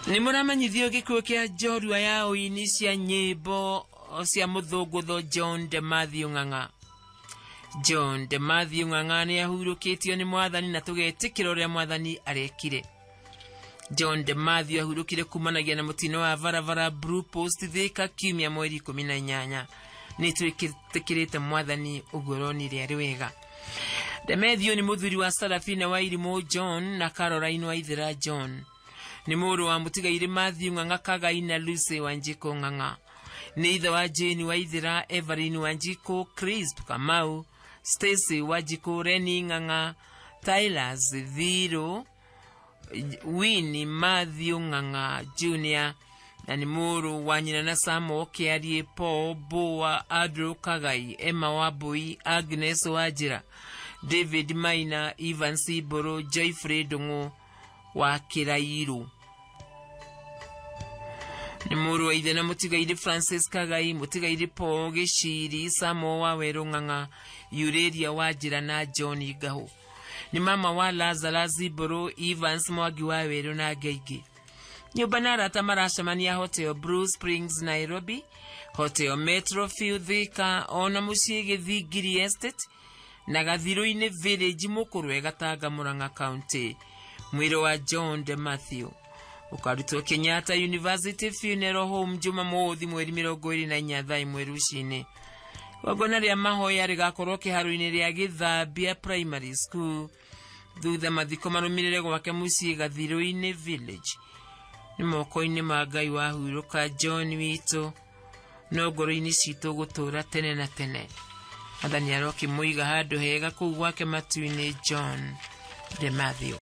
Ni muramanyithio gikuo kia njorua ya uini cia nyimbo cia muthungutho John de Matthew Ng'ang'a. John de Matthew Ng'ang'a ni ahurukitio ni mwathani na tugetikira uria mwathani arekire. John de Matthew ahurukire kumanagia na mutino wa varavara Blue Post Thika kiumia mweri 18. Ni twikirite mwathani ugoronire ari wega. De Matthew ni muthuri wa Sarafina wa Irimo John na Caroline wa Ithira John. Ni muru wa mutigaire Matthew Ng'ang'a Kagaina Lucy Wanjiko Ng'ang'a. Ni ithe wa Jane wa Ithira, Evelyn Wanjiko, Chris Kamau, Stacy Wanjiko, Reni Ng'ang'a, Tyler Ziviro, Winnie Matthew Ng'ang'a Junior. Na ni muru wa nyina na Samo Kiarie, Paul Boa, Adro Kagai, Emma Wabui, Agnes Wajira, David Maina, Ivan Siboro, Joyfrey Dongo wa Kirairu. Ni muru wa ithe na mutigaire Francis Kagai, mutigaire Paul Gishiri, Samo wa Weru Ng'ang'a, Yureria Wajira na John Gahu. Ni mama wa Lazarus Ziboro, Evans Mwagi wa Weru na Geigi. Nyumba na arata maracemania Hotel Blue Springs Nairobi, Hotel Metrofield Thika, ona muciĩ Gĩthingiri Estate na Gathiru-inĩ Village Mũkũrwe Gatanga Murang'a County. Mwĩrĩ wa John de Matthew ukarutwo Kenyatta University Funeral Home Jumamothi mweri 24 mweri ucini. Wagona ria mahoya rigakorwo kiharu-ini ria Gĩthambia Primary School thutha mathiko marumirire gwake muciĩ Gathiru-inĩ Village. Ni moko-ini ma Ngai wahuruka John witũ no ngoro-ini citũ gũtũra tene na tene. Athani aroki muiga handu hega kũu gwake matu-ini John de Matthew.